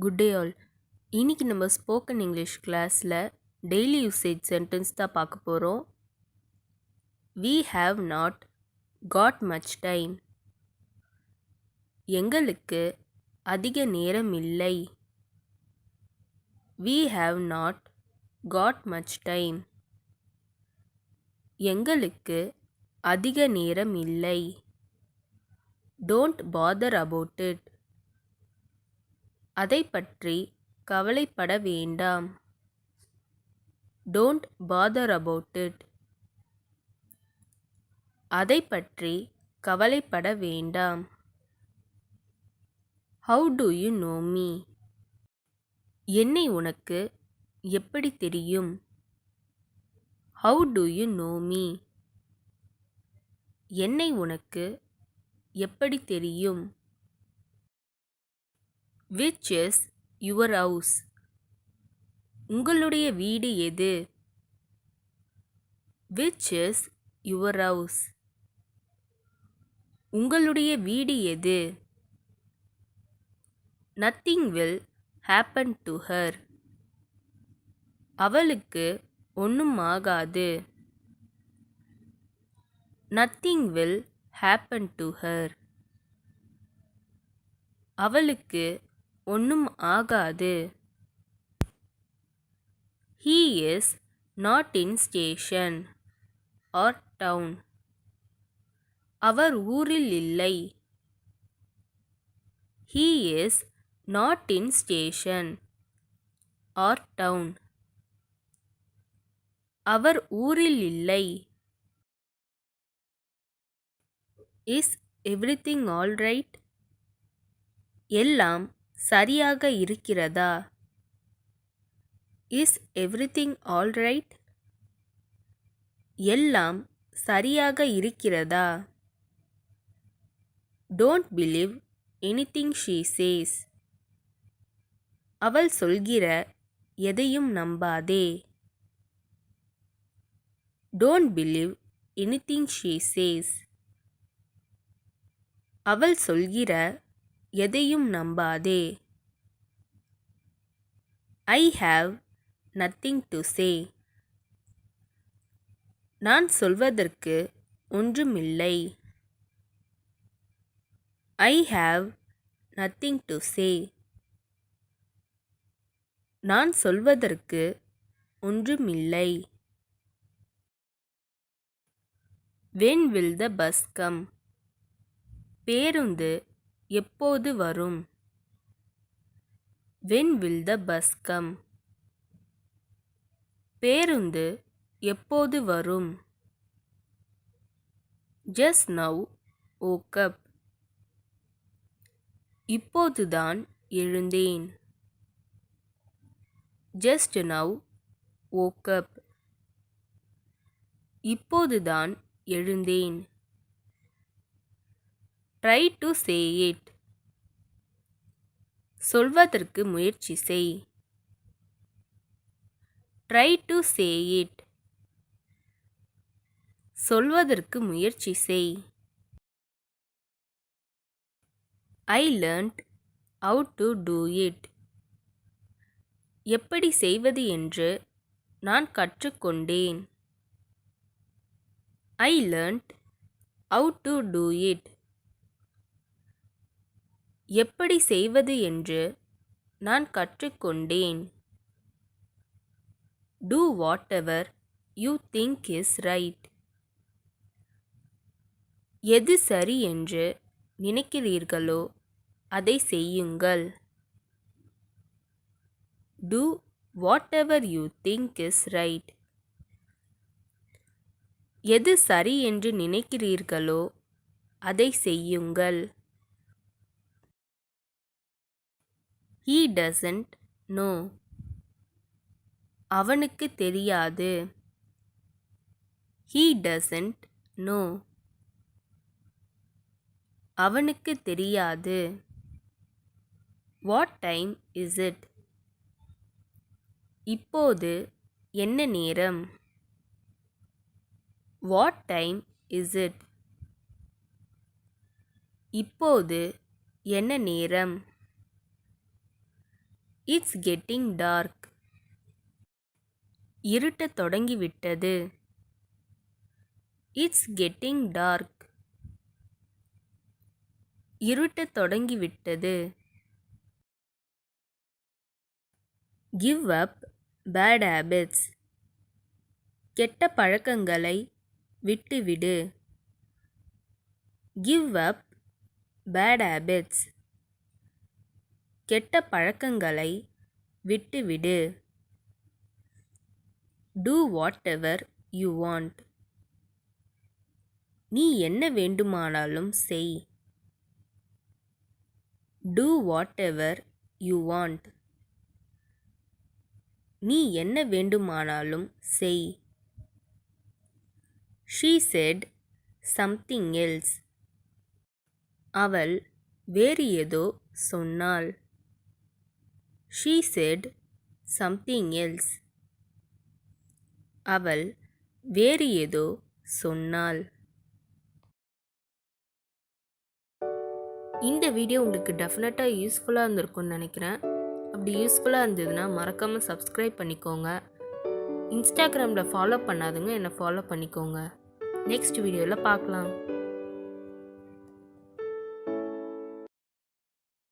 Good day all. இன்னைக்கு நம்ம spoken English கிளாஸில் டெய்லி யூசேஜ் சென்டென்ஸ் தான் பார்க்க போகிறோம். We have not got much time. எங்களுக்கு அதிக நேரம் இல்லை. We have not got much time. எங்களுக்கு அதிக நேரம் இல்லை. Don't bother about it. அதை பற்றி கவலைப்பட வேண்டாம். Don't bother about it. அதை பற்றி கவலைப்பட வேண்டாம். How do you know me? என்னை உனக்கு எப்படி தெரியும்? How do you know me? என்னை உனக்கு எப்படி தெரியும்? Which is your house? உங்களுடைய வீடு எது? Which is your house? உங்களுடைய வீடு எது? Nothing will happen to her. அவளுக்கு ஒன்றும் ஆகாது. Nothing will happen to her. அவளுக்கு ஒன்றும் ஆகாது. He is not in station or town. அவர் ஊரில் இல்லை. He is not in station or town. அவர் ஊரில் இல்லை. Is everything all right? எல்லாம் சரியாக இருக்கிறதா? Is everything all right? எல்லாம் சரியாக இருக்கிறதா? Don't believe anything she says. அவள் சொல்கிற எதையும் நம்பாதே. Don't believe anything she says. அவள் சொல்கிற எதையும் நம்பாதே. I have nothing to say. நான் சொல்வதற்கு ஒன்றுமில்லை. I have nothing to say. நான் சொல்வதற்கு ஒன்றுமில்லை. When will the bus come? பேருந்து எப்போது வரும்? When will the bus come? பேருந்து எப்போது வரும்? Just now woke up. இப்போதுதான் எழுந்தேன். Just now woke up. இப்போதுதான் எழுந்தேன். Try to say it. சொல்வதற்கு முயற்சி செய். Try to say it. சொல்வதற்கு முயற்சி செய். I learnt how to do it. எப்படி செய்வது என்று நான் கற்றுக்கொண்டேன். I learnt how to do it. எப்படி செய்வது என்று நான் கற்றுக்கொண்டேன். Do whatever you think is right. எது சரி என்று நினைக்கிறீர்களோ அதை செய்யுங்கள். Do whatever you think is right. எது சரி என்று நினைக்கிறீர்களோ அதை செய்யுங்கள். He doesn't know. அவனுக்கு தெரியாது. He doesn't know. அவனுக்கு தெரியாது. What time is it? இப்போது என்ன நேரம்? What time is it? இப்போது என்ன நேரம்? It's getting dark. இருட்டத் தொடங்கிவிட்டது. It's getting dark. இருட்டத் தொடங்கிவிட்டது. Give up bad habits. கெட்ட பழக்கங்களை விட்டுவிடு. Give up bad habits. கெட்ட பழக்கங்களை விட்டுவிடு. Do whatever you want. நீ என்ன வேண்டுமானாலும் செய். Do whatever you want. நீ என்ன வேண்டுமானாலும் செய். She said something else. அவள் வேறு ஏதோ சொன்னாள். She said something else. அவள் வேறு ஏதோ சொன்னாள். இந்த வீடியோ உங்களுக்கு டெஃபினட்டாக யூஸ்ஃபுல்லாக இருந்திருக்கும்னு நினைக்கிறேன். அப்படி யூஸ்ஃபுல்லாக இருந்ததுன்னா மறக்காமல் சப்ஸ்கிரைப் பண்ணிக்கோங்க. இன்ஸ்டாகிராமில் ஃபாலோ பண்ணாதுங்க என்னை ஃபாலோ பண்ணிக்கோங்க. நெக்ஸ்ட் வீடியோவில் பார்க்கலாம்.